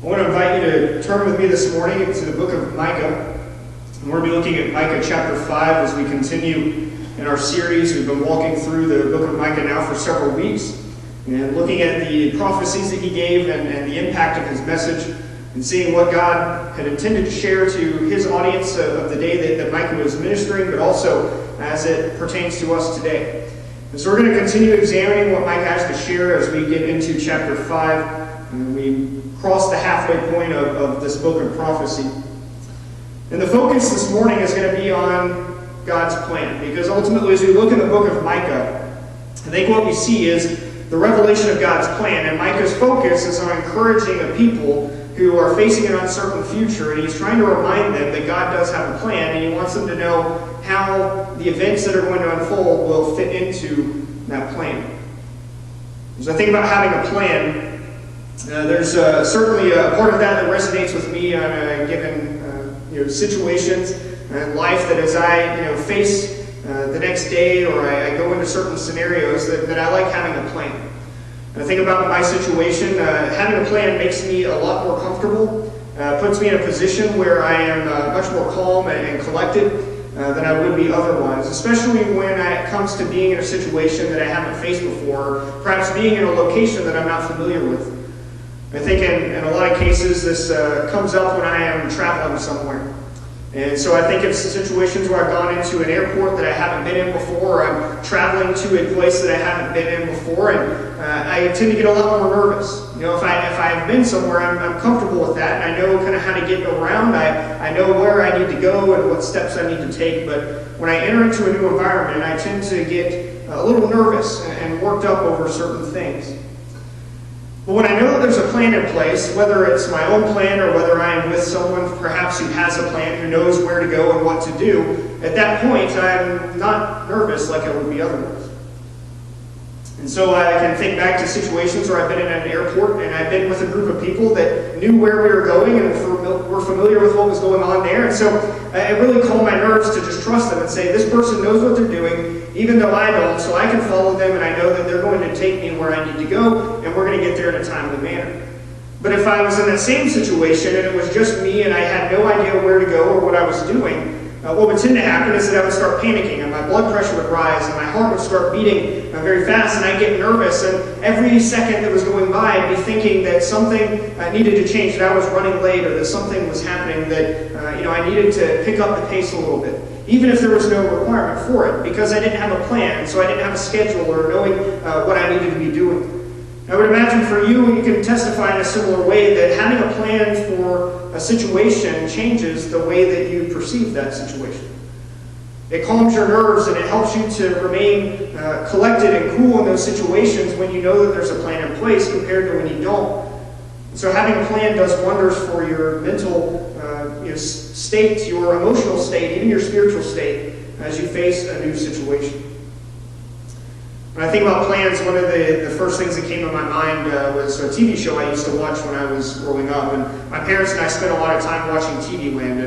I want to invite you to turn with me this morning to the book of Micah. And we're going to be looking at Micah chapter 5 as we continue in our series. We've been walking through the book of Micah now for several weeks and looking at the prophecies that he gave and the impact of his message and seeing what God had intended to share to his audience of the day that Micah was ministering, but also as it pertains to us today. And so we're going to continue examining what Micah has to share as we get into chapter 5. And we cross the halfway point of this book of prophecy. And the focus this morning is going to be on God's plan, because ultimately as we look in the book of Micah, I think what we see is the revelation of God's plan. And Micah's focus is on encouraging a people who are facing an uncertain future, and he's trying to remind them that God does have a plan, and he wants them to know how the events that are going to unfold will fit into that plan. As I think about having a plan, there's certainly a part of that resonates with me on given situations in life, that as I face the next day or I go into certain scenarios, that I like having a plan. And I think about my situation, having a plan makes me a lot more comfortable, puts me in a position where I am much more calm and collected than I would be otherwise, especially when it comes to being in a situation that I haven't faced before, perhaps being in a location that I'm not familiar with. I think in a lot of cases this comes up when I am traveling somewhere. And so I think of situations where I've gone into an airport that I haven't been in before, or I'm traveling to a place that I haven't been in before, and I tend to get a lot more nervous. If I've been somewhere, I'm comfortable with that, and I know kind of how to get around. I know where I need to go and what steps I need to take. But when I enter into a new environment, I tend to get a little nervous and worked up over certain things. But when I know that there's a plan in place, whether it's my own plan or whether I am with someone perhaps who has a plan, who knows where to go and what to do, at that point I'm not nervous like I would be otherwise. And so I can think back to situations where I've been in an airport and I've been with a group of people that knew where we were going and were familiar with what was going on there. And so it really calmed my nerves to just trust them and say, this person knows what they're doing, even though I don't, so I can follow them and I know that they're going to take me where I need to go and we're going to get there in a timely manner. But if I was in that same situation and it was just me and I had no idea where to go or what I was doing, what would tend to happen is that I would start panicking and my blood pressure would rise and my heart would start beating very fast and I'd get nervous, and every second that was going by I'd be thinking that something needed to change, that I was running late or that something was happening, that I needed to pick up the pace a little bit, even if there was no requirement for it, because I didn't have a plan, so I didn't have a schedule or knowing what I needed to be doing. I would imagine for you, you can testify in a similar way that having a plan for a situation changes the way that you perceive that situation. It calms your nerves and it helps you to remain collected and cool in those situations when you know that there's a plan in place compared to when you don't. So having a plan does wonders for your mental state, your emotional state, even your spiritual state as you face a new situation. When I think about plans, one of the first things that came to my mind was a TV show I used to watch when I was growing up. And my parents and I spent a lot of time watching TV Land,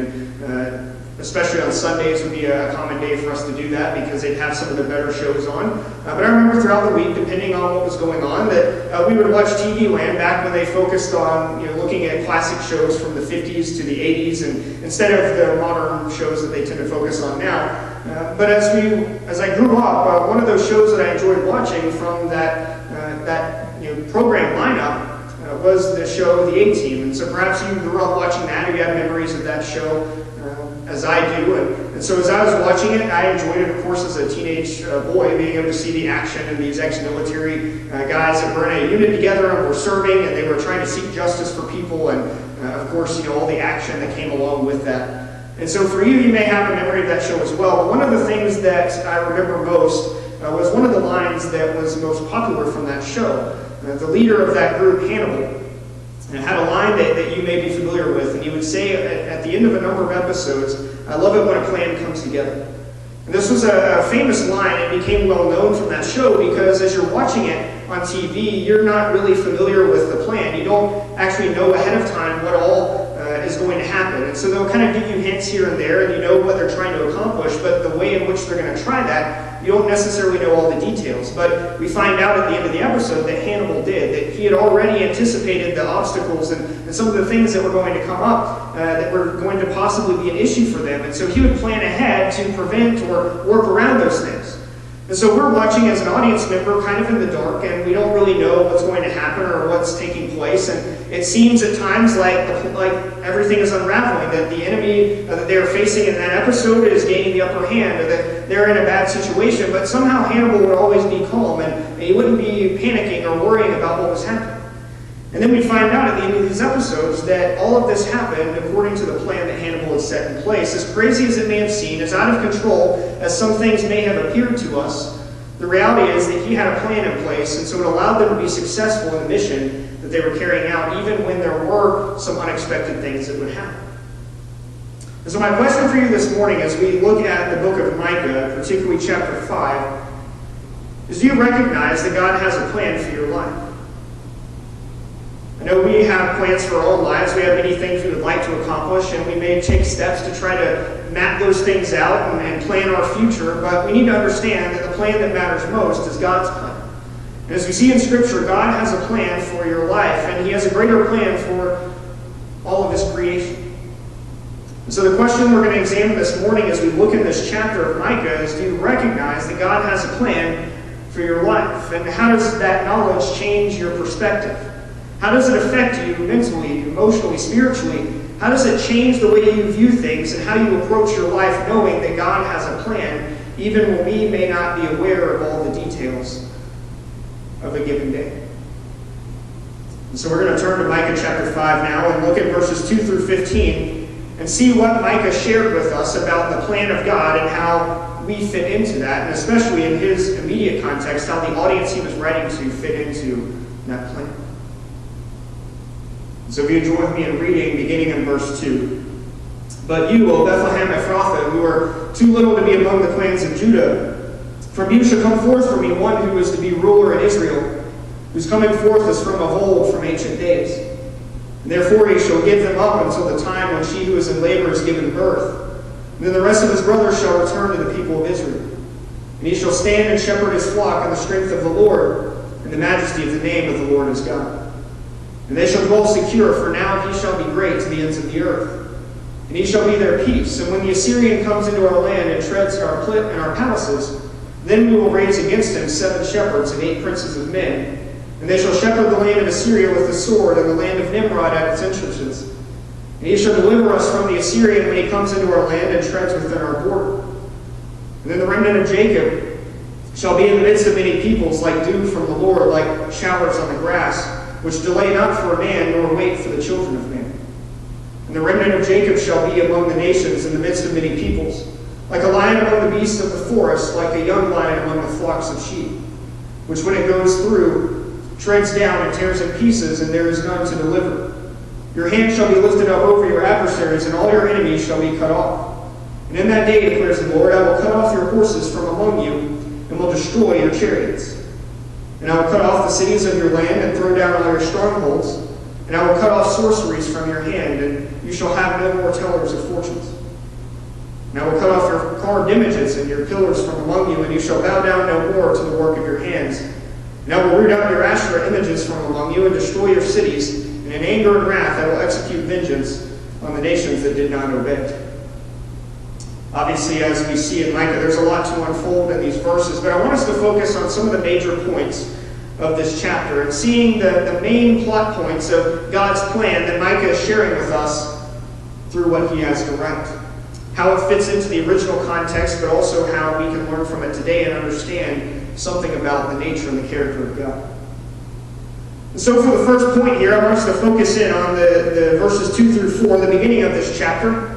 and especially on Sundays would be a common day for us to do that because they'd have some of the better shows on. But I remember throughout the week, depending on what was going on, that we would watch TV Land back when they focused on looking at classic shows from the 50s to the 80s, and instead of the modern shows that they tend to focus on now. But as I grew up, one of those shows that I enjoyed watching from that program lineup was the show The A-Team. And so perhaps you grew up watching that, or you have memories of that show, as I do. And so as I was watching it, I enjoyed it, of course, as a teenage boy, being able to see the action and these ex-military guys that were in a unit together and were serving, and they were trying to seek justice for people, and of course, all the action that came along with that. And so for you may have a memory of that show as well. But one of the things that I remember most was one of the lines that was most popular from that show. The leader of that group, Hannibal, had a line that you may be familiar with, and he would say at the end of a number of episodes, "I love it when a plan comes together." And this was a famous line. It became well known from that show because as you're watching it on TV, you're not really familiar with the plan. You don't actually know ahead of time what all is going to happen. And so they'll kind of give you hints here and there, and you know what they're trying to accomplish, but the way in which they're going to try that, you don't necessarily know all the details. But we find out at the end of the episode that Hannibal did, that he had already anticipated the obstacles and some of the things that were going to come up that were going to possibly be an issue for them. And so he would plan ahead to prevent or work around those things. And so we're watching as an audience member kind of in the dark, and we don't really know what's going to happen or what's taking place. And it seems at times like everything is unraveling, that the enemy that they're facing in that episode is gaining the upper hand, or that they're in a bad situation. But somehow Hannibal would always be calm, and he wouldn't be panicking or worrying about what was happening. And then we find out at the end of these episodes that all of this happened according to the plan that Hannibal had set in place. As crazy as it may have seemed, as out of control as some things may have appeared to us, the reality is that he had a plan in place, and so it allowed them to be successful in the mission that they were carrying out, even when there were some unexpected things that would happen. And so my question for you this morning as we look at the book of Micah, particularly chapter 5, is do you recognize that God has a plan for your life? I know we have plans for our own lives. We have many things we would like to accomplish, and we may take steps to try to map those things out and plan our future, but we need to understand that the plan that matters most is God's plan. And as we see in Scripture, God has a plan for your life, and He has a greater plan for all of His creation. And so the question we're going to examine this morning as we look in this chapter of Micah is, do you recognize that God has a plan for your life? And how does that knowledge change your perspective? How does it affect you mentally, emotionally, spiritually? How does it change the way you view things and how you approach your life, knowing that God has a plan, even when we may not be aware of all the details of a given day? And so we're going to turn to Micah chapter 5 now and look at verses 2 through 15 and see what Micah shared with us about the plan of God and how we fit into that, and especially in his immediate context, how the audience he was writing to fit into that plan. So if you join me in reading, beginning in verse 2. But you, O Bethlehem Ephrathah, who are too little to be among the clans of Judah, from you shall come forth for me one who is to be ruler in Israel, whose coming forth is from of old, from ancient days. And therefore he shall give them up until the time when she who is in labor is given birth. And then the rest of his brothers shall return to the people of Israel. And he shall stand and shepherd his flock in the strength of the Lord, and the majesty of the name of the Lord his God. And they shall dwell secure, for now he shall be great to the ends of the earth. And he shall be their peace. And when the Assyrian comes into our land and treads our palaces, then we will raise against him 7 shepherds and 8 princes of men. And they shall shepherd the land of Assyria with the sword, and the land of Nimrod at its entrances. And he shall deliver us from the Assyrian when he comes into our land and treads within our border. And then the remnant of Jacob shall be in the midst of many peoples, like dew from the Lord, like showers on the grass, which delay not for a man, nor wait for the children of men. And the remnant of Jacob shall be among the nations in the midst of many peoples, like a lion among the beasts of the forest, like a young lion among the flocks of sheep, which when it goes through, treads down and tears in pieces, and there is none to deliver. Your hand shall be lifted up over your adversaries, and all your enemies shall be cut off. And in that day, declares the Lord, I will cut off your horses from among you, and will destroy your chariots. And I will cut off the cities of your land and throw down all your strongholds. And I will cut off sorceries from your hand, and you shall have no more tellers of fortunes. And I will cut off your carved images and your pillars from among you, and you shall bow down no more to the work of your hands. And I will root out your Asherah images from among you and destroy your cities. And in anger and wrath I will execute vengeance on the nations that did not obey. Obviously, as we see in Micah, there's a lot to unfold in these verses, but I want us to focus on some of the major points of this chapter and seeing the main plot points of God's plan that Micah is sharing with us through what he has to write. How it fits into the original context, but also how we can learn from it today and understand something about the nature and the character of God. And so for the first point here, I want us to focus in on the verses 2 through 4, the beginning of this chapter.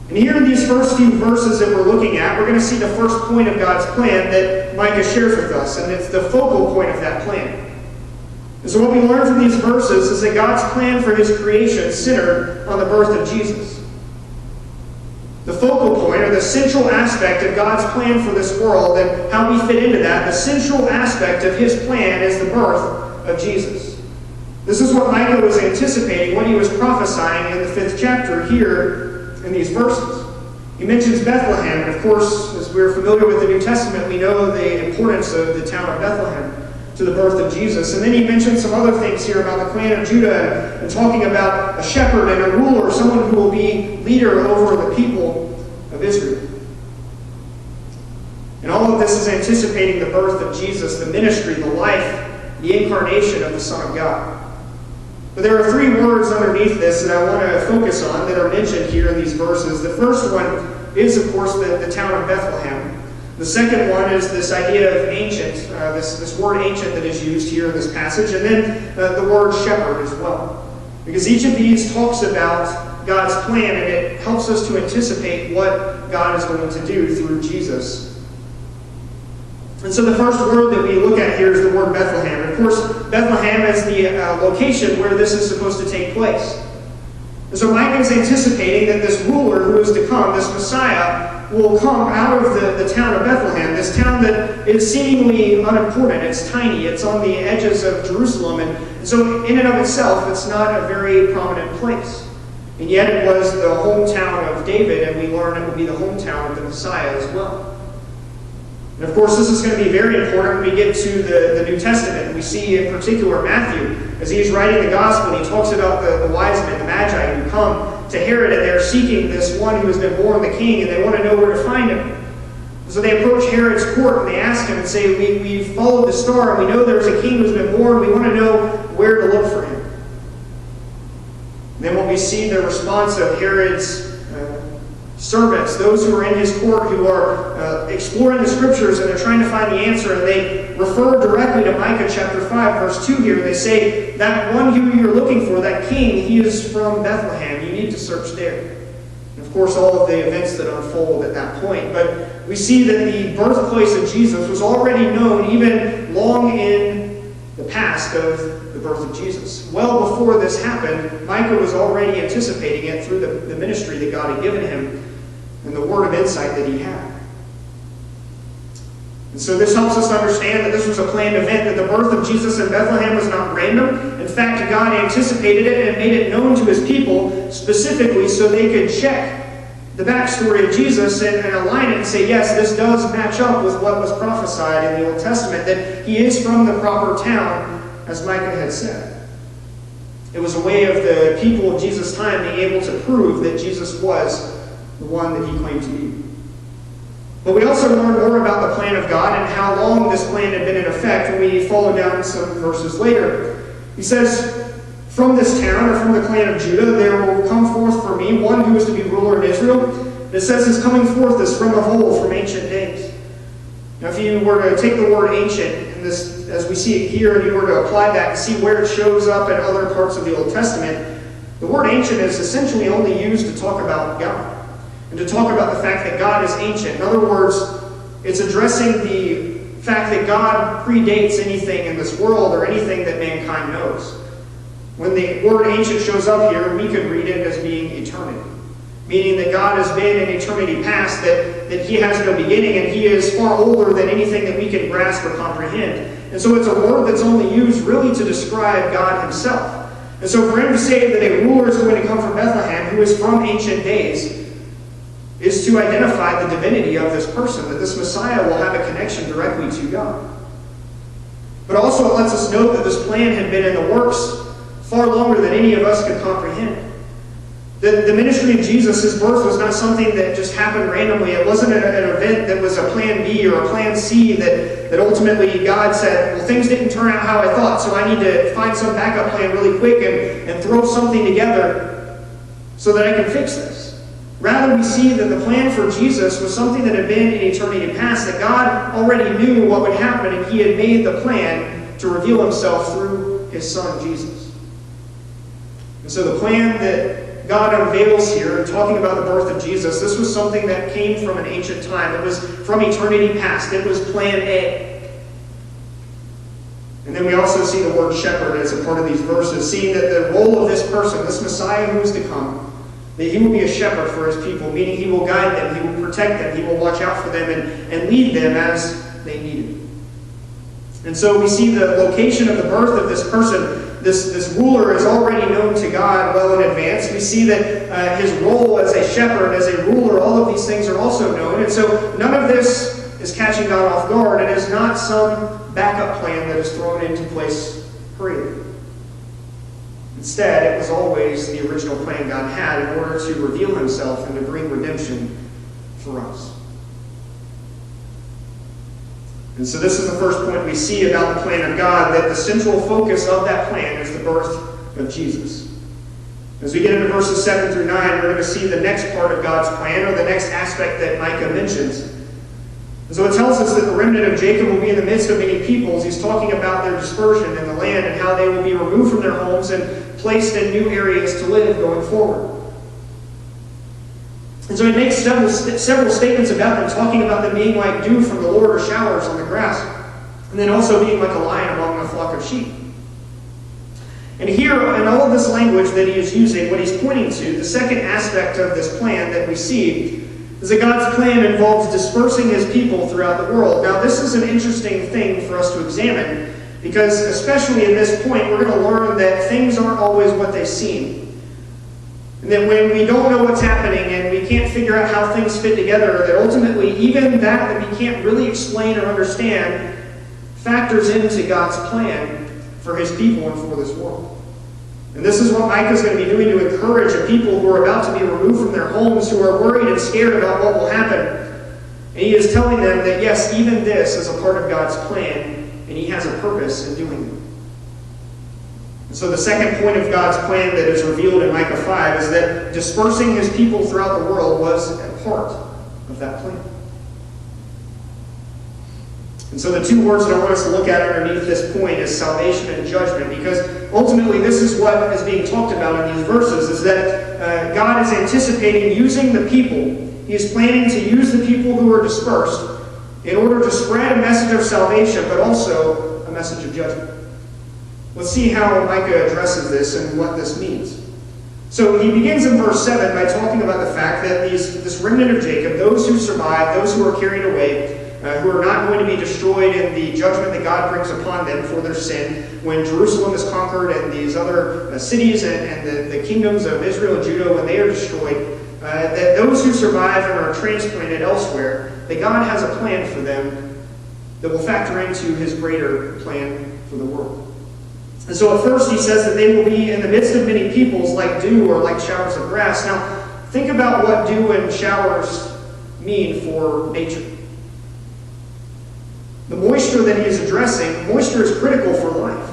And here in these first few verses that we're looking at, we're going to see the first point of God's plan that Micah shares with us, and it's the focal point of that plan. And so what we learn from these verses is that God's plan for his creation centered on the birth of Jesus. The focal point, or the central aspect of God's plan for this world and how we fit into that, the central aspect of his plan is the birth of Jesus. This is what Micah was anticipating when he was prophesying in the 5th chapter here in these verses. He mentions Bethlehem, and of course, as we're familiar with the New Testament, we know the importance of the town of Bethlehem to the birth of Jesus. And then he mentions some other things here about the clan of Judah and talking about a shepherd and a ruler, someone who will be leader over the people of Israel. And all of this is anticipating the birth of Jesus, the ministry, the life, the incarnation of the Son of God. But there are 3 words underneath this that I want to focus on that are mentioned here in these verses. The first one is, of course, the town of Bethlehem. The second one is this idea of ancient, this word ancient that is used here in this passage, and then the word shepherd as well. Because each of these talks about God's plan, and it helps us to anticipate what God is going to do through Jesus. And so the first word that we look at here is the word Bethlehem. And of course, Bethlehem is the location where this is supposed to take place. And so Micah is anticipating that this ruler who is to come, this Messiah, will come out of the town of Bethlehem, this town that is seemingly unimportant. It's tiny. It's on the edges of Jerusalem. And so in and of itself, it's not a very prominent place. And yet it was the hometown of David, and we learn it will be the hometown of the Messiah as well. And of course, this is going to be very important when we get to the New Testament. We see in particular Matthew, as he's writing the gospel, he talks about the wise men, the magi, who come to Herod, and they're seeking this one who has been born the king, and they want to know where to find him. And so they approach Herod's court, and they ask him and say, we've followed the star, and we know there's a king who's been born. We want to know where to look for him. And then when we see the response of Herod's servants, those who are in his court, who are exploring the scriptures, and they're trying to find the answer, and they refer directly to Micah chapter 5, verse 2 here. They say, that one who you're looking for, that king, he is from Bethlehem. You need to search there. And of course, all of the events that unfold at that point. But we see that the birthplace of Jesus was already known even long in the past of the birth of Jesus. Well before this happened, Micah was already anticipating it through the ministry that God had given him and the word of insight that he had. And so this helps us understand that this was a planned event, that the birth of Jesus in Bethlehem was not random. In fact, God anticipated it and made it known to his people specifically so they could check the backstory of Jesus and align it and say, yes, this does match up with what was prophesied in the Old Testament, that he is from the proper town, as Micah had said. It was a way of the people of Jesus' time being able to prove that Jesus was the one that he claimed to be. But we also learn more about the plan of God and how long this plan had been in effect when we follow down some verses later. He says, from this town, or from the clan of Judah, there will come forth for me one who is to be ruler in Israel. And it says his coming forth is from of old, from ancient days. Now if you were to take the word ancient, and this, as we see it here, and you were to apply that and see where it shows up in other parts of the Old Testament, the word ancient is essentially only used to talk about God. And to talk about the fact that God is ancient. In other words, it's addressing the fact that God predates anything in this world or anything that mankind knows. When the word ancient shows up here, we could read it as being eternity. Meaning that God has been in eternity past, that he has no beginning, and he is far older than anything that we can grasp or comprehend. And so it's a word that's only used really to describe God himself. And so for him to say that a ruler is going to come from Bethlehem, who is from ancient days, is to identify the divinity of this person, that this Messiah will have a connection directly to God. But also it lets us know that this plan had been in the works far longer than any of us could comprehend. The ministry of Jesus, his birth, was not something that just happened randomly. It wasn't an event that was a plan B or a plan C that ultimately God said, well, things didn't turn out how I thought, so I need to find some backup plan really quick and throw something together so that I can fix this. Rather, we see that the plan for Jesus was something that had been in eternity past, that God already knew what would happen, and he had made the plan to reveal himself through his Son, Jesus. And so the plan that God unveils here, talking about the birth of Jesus, this was something that came from an ancient time. It was from eternity past. It was plan A. And then we also see the word shepherd as a part of these verses, seeing that the role of this person, this Messiah who is to come, that he will be a shepherd for his people, meaning he will guide them, he will protect them, he will watch out for them and lead them as they need him. And so we see the location of the birth of this person this ruler is already known to God well in advance. We see that his role as a shepherd, as a ruler, all of these things are also known. And so none of this is catching God off guard. It is not some backup plan that is thrown into place hurriedly. Instead, it was always the original plan God had in order to reveal himself and to bring redemption for us. And so this is the first point we see about the plan of God, that the central focus of that plan is the birth of Jesus. As we get into verses 7 through 9, we're going to see the next part of God's plan, or the next aspect that Micah mentions. And so it tells us that the remnant of Jacob will be in the midst of many peoples. He's talking about their dispersion in the land and how they will be removed from their homes and placed in new areas to live going forward. And so it makes several statements about them, talking about them being like dew from the Lord or showers on the grass, and then also being like a lion among a flock of sheep. And here, in all of this language that he is using, what he's pointing to, the second aspect of this plan that we see, is that God's plan involves dispersing his people throughout the world. Now, this is an interesting thing for us to examine, because especially in this point, we're going to learn that things aren't always what they seem. And that when we don't know what's happening and we can't figure out how things fit together, that ultimately even that we can't really explain or understand factors into God's plan for his people and for this world. And this is what Micah is going to be doing to encourage a people who are about to be removed from their homes, who are worried and scared about what will happen. And he is telling them that yes, even this is a part of God's plan, and he has a purpose in doing it. And so the second point of God's plan that is revealed in Micah 5 is that dispersing his people throughout the world was a part of that plan. And so the two words that I want us to look at underneath this point is salvation and judgment, because ultimately this is what is being talked about in these verses, is that God is anticipating using the people. He is planning to use the people who are dispersed in order to spread a message of salvation, but also a message of judgment. Let's see how Micah addresses this and what this means. So he begins in verse 7 by talking about the fact that this remnant of Jacob, those who survive, those who are carried away, who are not going to be destroyed in the judgment that God brings upon them for their sin, when Jerusalem is conquered and these other cities and the kingdoms of Israel and Judah, when they are destroyed, that those who survive and are transplanted elsewhere, that God has a plan for them that will factor into his greater plan for the world. And so at first he says that they will be in the midst of many peoples like dew or like showers of grass. Now, think about what dew and showers mean for nature. The moisture that he is addressing, moisture is critical for life.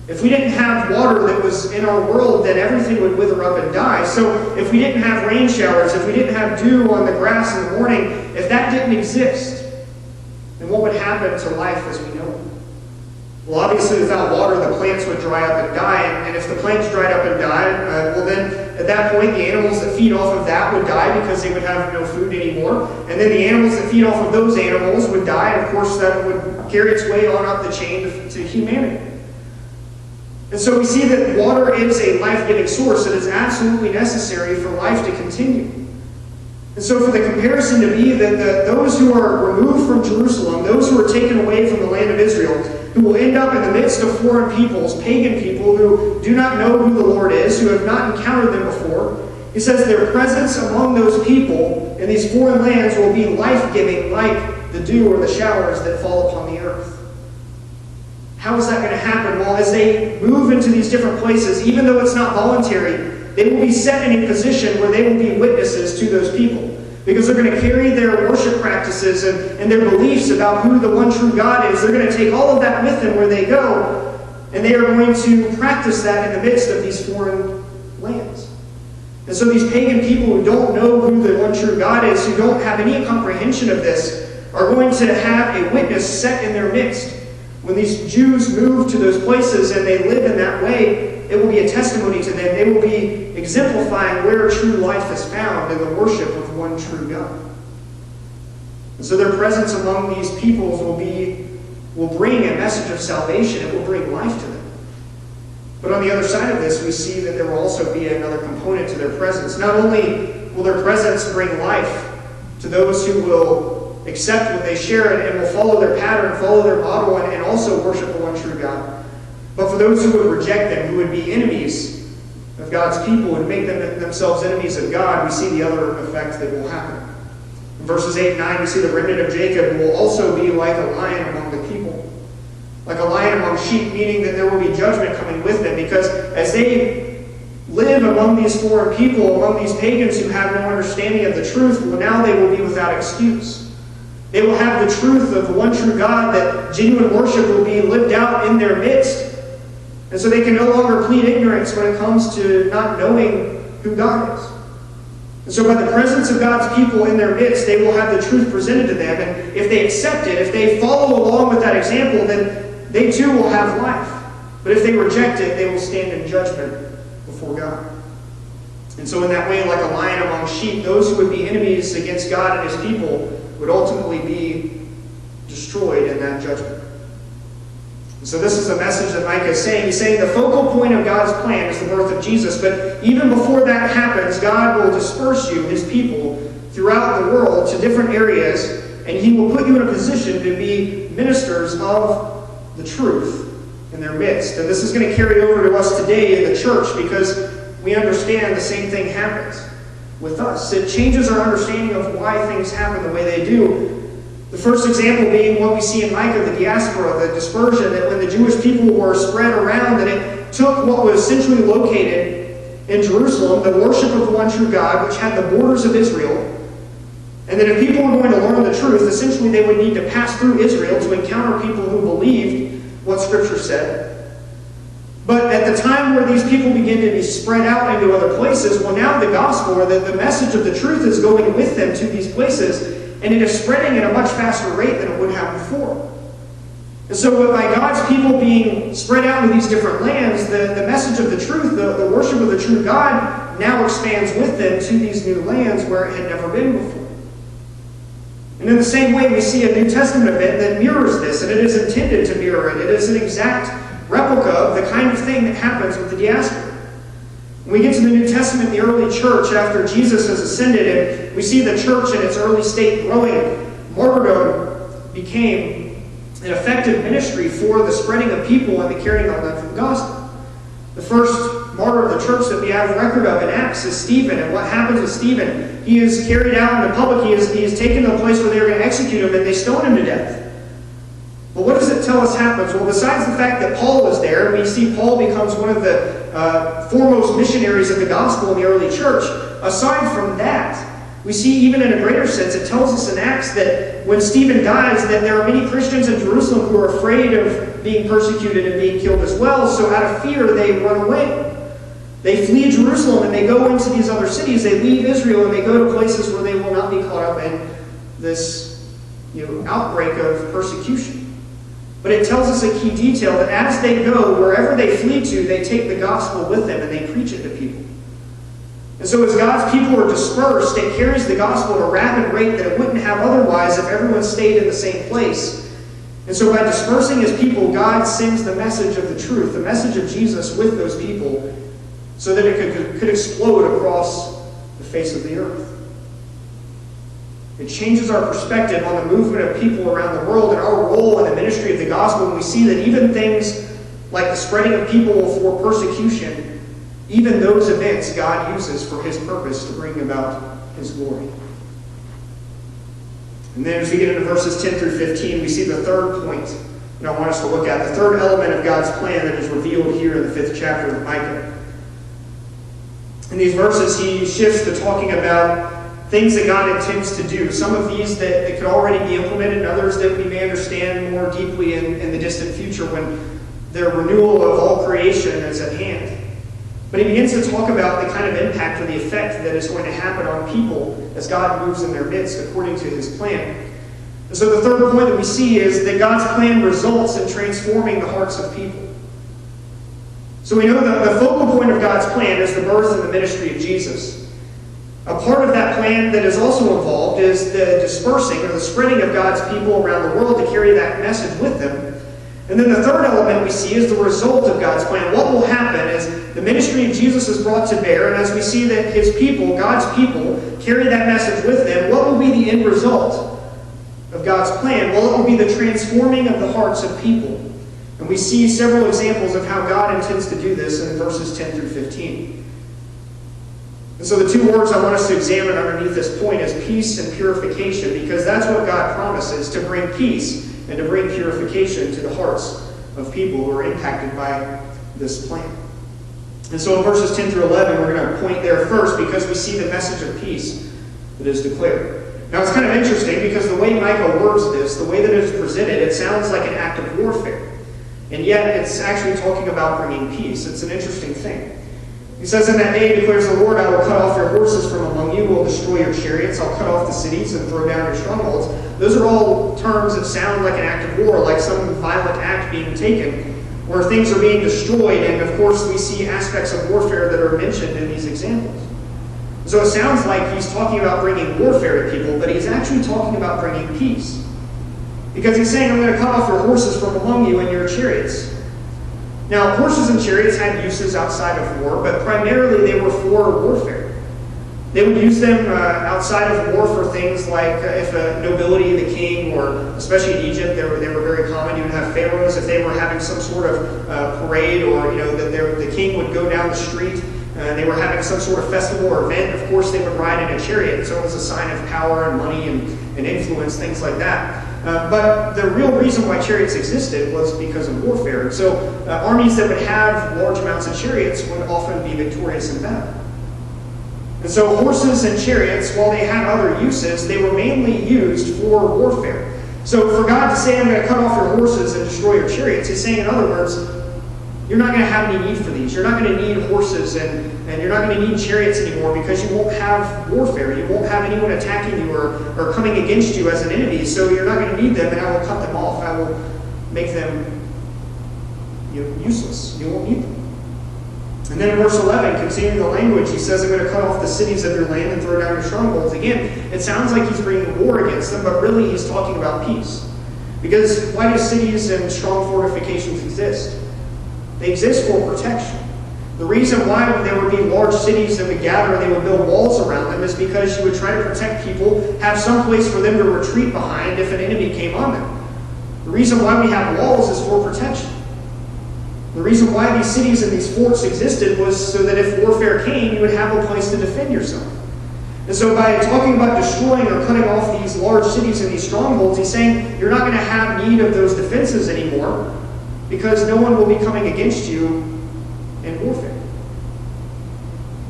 If we didn't have water that was in our world, then everything would wither up and die. So if we didn't have rain showers, if we didn't have dew on the grass in the morning, if that didn't exist, then what would happen to life as we know it? Well, obviously without water, the plants would dry up and die. And if the plants dried up and died, well then at that point the animals that feed off of that would die because they would have no food anymore. And then the animals that feed off of those animals would die. And of course that would carry its way on up the chain to humanity. And so we see that water is a life-giving source that is absolutely necessary for life to continue. And so for the comparison to be that those who are removed from Jerusalem, those who are taken away from the land of Israel, who will end up in the midst of foreign peoples, pagan people who do not know who the Lord is, who have not encountered them before, he says their presence among those people in these foreign lands will be life-giving like the dew or the showers that fall upon the earth. How is that going to happen? Well, as they move into these different places, even though it's not voluntary, they will be set in a position where they will be witnesses to those people. Because they're going to carry their worship practices and their beliefs about who the one true God is. They're going to take all of that with them where they go, and they are going to practice that in the midst of these foreign lands. And so these pagan people who don't know who the one true God is, who don't have any comprehension of this, are going to have a witness set in their midst. When these Jews move to those places and they live in that way, it will be a testimony to them. They will be exemplifying where true life is found in the worship of one true God. And so their presence among these peoples will bring a message of salvation. It will bring life to them. But on the other side of this, we see that there will also be another component to their presence. Not only will their presence bring life to those who will accept what they share and will follow their pattern, follow their model, and also worship the one true God. But for those who would reject them, who would be enemies of God's people and make themselves enemies of God, we see the other effect that will happen. In verses 8 and 9, we see the remnant of Jacob will also be like a lion among the people. Like a lion among sheep, meaning that there will be judgment coming with them, because as they live among these foreign people, among these pagans who have no understanding of the truth, well, now they will be without excuse. They will have the truth of the one true God, that genuine worship will be lived out in their midst. And so they can no longer plead ignorance when it comes to not knowing who God is. And so by the presence of God's people in their midst, they will have the truth presented to them. And if they accept it, if they follow along with that example, then they too will have life. But if they reject it, they will stand in judgment before God. And so in that way, like a lion among sheep, those who would be enemies against God and his people would ultimately be destroyed in that judgment. And so this is the message that Micah is saying. He's saying the focal point of God's plan is the birth of Jesus. But even before that happens, God will disperse you, his people, throughout the world to different areas, and he will put you in a position to be ministers of the truth in their midst. And this is going to carry over to us today in the church, because we understand the same thing happens with us. It changes our understanding of why things happen the way they do. The first example being what we see in Micah, the diaspora, the dispersion, that when the Jewish people were spread around, that it took what was centrally located in Jerusalem, the worship of the one true God, which had the borders of Israel, and that if people were going to learn the truth, essentially they would need to pass through Israel to encounter people who believed what Scripture said. But at the time where these people begin to be spread out into other places, well, now the gospel, or the message of the truth, is going with them to these places, and it is spreading at a much faster rate than it would have before. And so by God's people being spread out into these different lands, the message of the truth, the worship of the true God, now expands with them to these new lands where it had never been before. And in the same way, we see a New Testament event that mirrors this, and it is intended to mirror it. It is an exact replica of the kind of thing that happens with the diaspora. When we get to the New Testament, the early church, after Jesus has ascended, and we see the church in its early state growing, martyrdom became an effective ministry for the spreading of people and the carrying on of the gospel. The first martyr of the church that we have record of in Acts is Stephen. And what happens with Stephen? He is carried out into public. He is taken to a place where they are going to execute him, and they stone him to death. But what does it tell us happens? Well, besides the fact that Paul is there, we see Paul becomes one of the foremost missionaries of the gospel in the early church. Aside from that, we see even in a greater sense, it tells us in Acts that when Stephen dies, that there are many Christians in Jerusalem who are afraid of being persecuted and being killed as well. So out of fear, they run away. They flee Jerusalem and they go into these other cities. They leave Israel and they go to places where they will not be caught up in this outbreak of persecution. But it tells us a key detail that as they go, wherever they flee to, they take the gospel with them and they preach it to people. And so as God's people are dispersed, it carries the gospel at a rapid rate that it wouldn't have otherwise if everyone stayed in the same place. And so by dispersing his people, God sends the message of the truth, the message of Jesus with those people, so that it could explode across the face of the earth. It changes our perspective on the movement of people around the world and our role in the ministry of the gospel when we see that even things like the spreading of people for persecution, even those events God uses for his purpose to bring about his glory. And then as we get into verses 10 through 15, we see the third point that I want us to look at, the third element of God's plan that is revealed here in the 5th chapter of Micah. In these verses, he shifts to talking about things that God intends to do. Some of these that could already be implemented, and others that we may understand more deeply in the distant future when the renewal of all creation is at hand. But he begins to talk about the kind of impact or the effect that is going to happen on people as God moves in their midst according to his plan. And so the third point that we see is that God's plan results in transforming the hearts of people. So we know that the focal point of God's plan is the birth and the ministry of Jesus. A part of that plan that is also involved is the dispersing or the spreading of God's people around the world to carry that message with them. And then the third element we see is the result of God's plan. What will happen as the ministry of Jesus is brought to bear, and as we see that his people, God's people, carry that message with them, what will be the end result of God's plan? Well, it will be the transforming of the hearts of people And we see several examples of how God intends to do this in verses 10 through 15. And so the two words I want us to examine underneath this point is peace and purification, because that's what God promises, to bring peace and to bring purification to the hearts of people who are impacted by this plan. And so in verses 10 through 11, we're going to point there first because we see the message of peace that is declared. Now it's kind of interesting because the way Micah words this, the way that it is presented, it sounds like an act of warfare. And yet it's actually talking about bringing peace. It's an interesting thing. He says, "In that day, declares the Lord, I will cut off your horses from among you, will destroy your chariots, I'll cut off the cities and throw down your strongholds." Those are all terms that sound like an act of war, like some violent act being taken, where things are being destroyed, and of course we see aspects of warfare that are mentioned in these examples. So it sounds like he's talking about bringing warfare to people, but he's actually talking about bringing peace. Because he's saying, I'm going to cut off your horses from among you and your chariots. Now, horses and chariots had uses outside of war, but primarily they were for warfare. They would use them outside of war for things like if a nobility, the king, or especially in Egypt, they were very common. You would have pharaohs if they were having some sort of parade, or that the king would go down the street. They were having some sort of festival or event. Of course, they would ride in a chariot, so it was a sign of power and money and influence, things like that. But the real reason why chariots existed was because of warfare. And so armies that would have large amounts of chariots would often be victorious in battle. And so horses and chariots, while they had other uses, they were mainly used for warfare. So for God to say, I'm going to cut off your horses and destroy your chariots, he's saying, in other words, you're not going to have any need for these. You're not going to need horses and you're not going to need chariots anymore because you won't have warfare. You won't have anyone attacking you or coming against you as an enemy. So you're not going to need them, and I will cut them off. I will make them useless. You won't need them. And then in verse 11, continuing the language, he says, I'm going to cut off the cities of your land and throw down your strongholds. Again, it sounds like he's bringing war against them, but really he's talking about peace. Because why do cities and strong fortifications exist? They exist for protection. The reason why there would be large cities that would gather and they would build walls around them is because you would try to protect people, have some place for them to retreat behind if an enemy came on them. The reason why we have walls is for protection. The reason why these cities and these forts existed was so that if warfare came, you would have a place to defend yourself. And so by talking about destroying or cutting off these large cities and these strongholds, he's saying you're not going to have need of those defenses anymore because no one will be coming against you in warfare.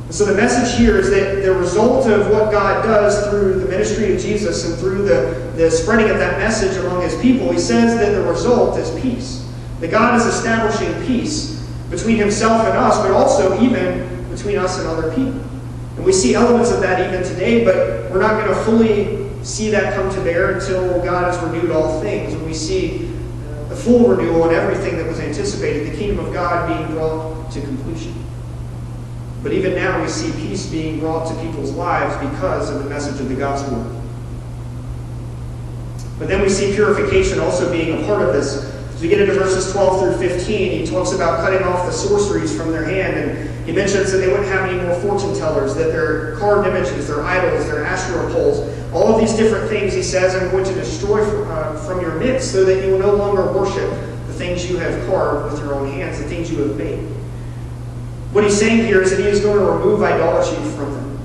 And so the message here is that the result of what God does through the ministry of Jesus and through the spreading of that message among his people, he says that the result is peace. That God is establishing peace between himself and us, but also even between us and other people. And we see elements of that even today, but we're not going to fully see that come to bear until God has renewed all things. And we see the full renewal and everything that was anticipated, the kingdom of God being brought to completion. But even now we see peace being brought to people's lives because of the message of the gospel. But then we see purification also being a part of this. As we get into verses 12 through 15, he talks about cutting off the sorceries from their hand, and he mentions that they wouldn't have any more fortune tellers, that their carved images, their idols, their Asherah poles, all of these different things, he says, I'm going to destroy from your midst so that you will no longer worship the things you have carved with your own hands, the things you have made. What he's saying here is that he is going to remove idolatry from them.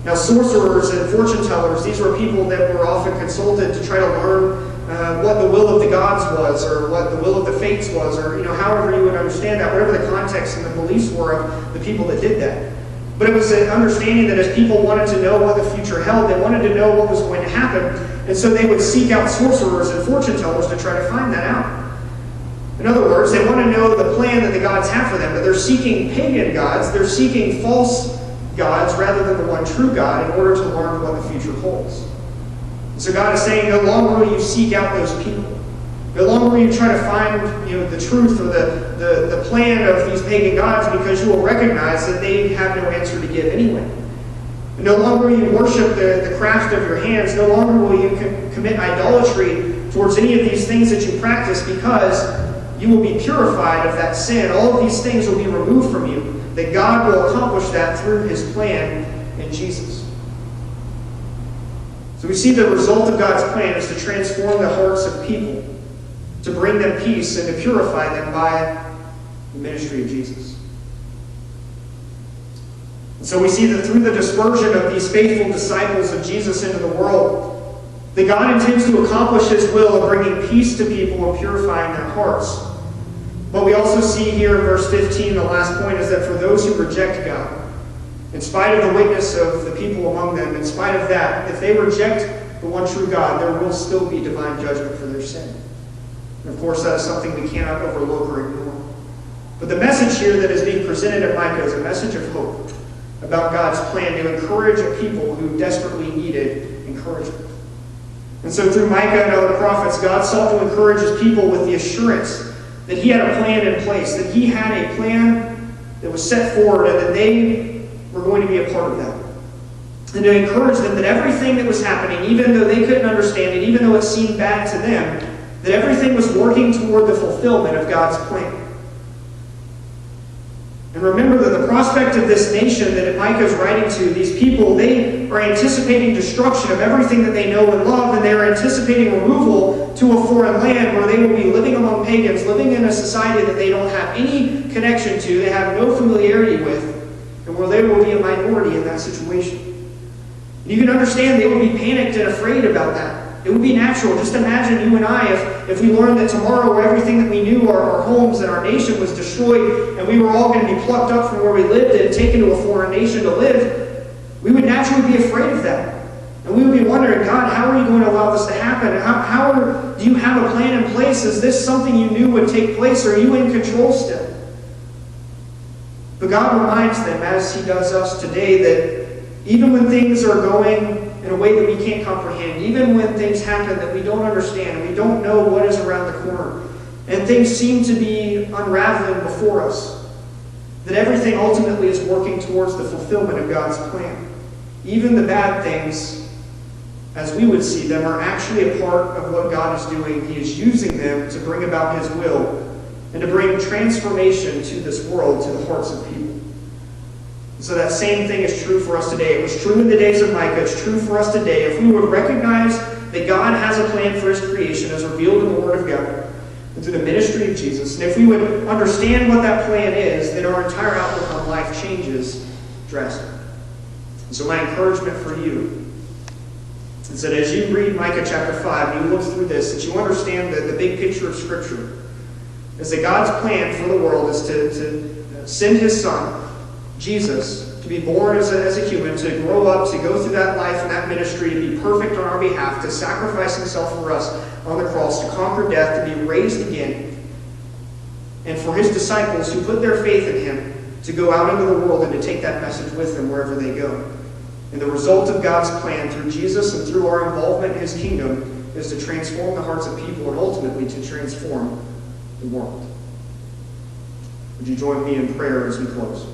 Now, sorcerers and fortune tellers, these were people that were often consulted to try to learn what the will of the gods was, or what the will of the fates was, or however you would understand that, whatever the context and the beliefs were of the people that did that. But it was an understanding that as people wanted to know what the future held, they wanted to know what was going to happen, and so they would seek out sorcerers and fortune tellers to try to find that out. In other words, they want to know the plan that the gods have for them, but they're seeking pagan gods, they're seeking false gods rather than the one true God in order to learn what the future holds. So God is saying, no longer will you seek out those people. No longer will you try to find the truth or the plan of these pagan gods, because you will recognize that they have no answer to give anyway. And no longer will you worship the craft of your hands. No longer will you commit idolatry towards any of these things that you practice, because you will be purified of that sin. All of these things will be removed from you. That God will accomplish that through his plan in Jesus. So we see the result of God's plan is to transform the hearts of people, to bring them peace and to purify them by the ministry of Jesus. And so we see that through the dispersion of these faithful disciples of Jesus into the world, that God intends to accomplish His will of bringing peace to people and purifying their hearts. But we also see here in verse 15, the last point, is that for those who reject God, in spite of the witness of the people among them, in spite of that, if they reject the one true God, there will still be divine judgment for their sin. And of course, that is something we cannot overlook or ignore. But the message here that is being presented at Micah is a message of hope about God's plan to encourage a people who desperately needed encouragement. And so through Micah and other prophets, God sought to encourage His people with the assurance that He had a plan in place, that He had a plan that was set forward and that they were going to be a part of that. And to encourage them that everything that was happening, even though they couldn't understand it, even though it seemed bad to them, that everything was working toward the fulfillment of God's plan. And remember that the prospect of this nation that Micah is writing to, these people, they are anticipating destruction of everything that they know and love, and they are anticipating removal to a foreign land where they will be living among pagans, living in a society that they don't have any connection to, they have no familiarity with, and where they will be a minority in that situation. And you can understand they will be panicked and afraid about that. It would be natural. Just imagine you and I, if we learned that tomorrow everything that we knew, our homes and our nation was destroyed, and we were all going to be plucked up from where we lived and taken to a foreign nation to live, we would naturally be afraid of that. And we would be wondering, God, how are you going to allow this to happen? Do you have a plan in place? Is this something you knew would take place? Are you in control still? But God reminds them, as He does us today, that even when things are going in a way that we can't comprehend, even when things happen that we don't understand, and we don't know what is around the corner, and things seem to be unraveling before us, that everything ultimately is working towards the fulfillment of God's plan. Even the bad things, as we would see them, are actually a part of what God is doing. He is using them to bring about His will and to bring transformation to this world, to the hearts of people. So that same thing is true for us today. It was true in the days of Micah. It's true for us today. If we would recognize that God has a plan for His creation as revealed in the Word of God and through the ministry of Jesus, and if we would understand what that plan is, then our entire outlook on life changes drastically. And so my encouragement for you is that as you read Micah chapter 5 and you look through this, that you understand that the big picture of Scripture is that God's plan for the world is to send His Son, Jesus, to be born as a human, to grow up, to go through that life and that ministry, to be perfect on our behalf, to sacrifice Himself for us on the cross, to conquer death, to be raised again, and for His disciples who put their faith in Him to go out into the world and to take that message with them wherever they go. And the result of God's plan through Jesus and through our involvement in His kingdom is to transform the hearts of people and ultimately to transform the world. Would you join me in prayer as we close?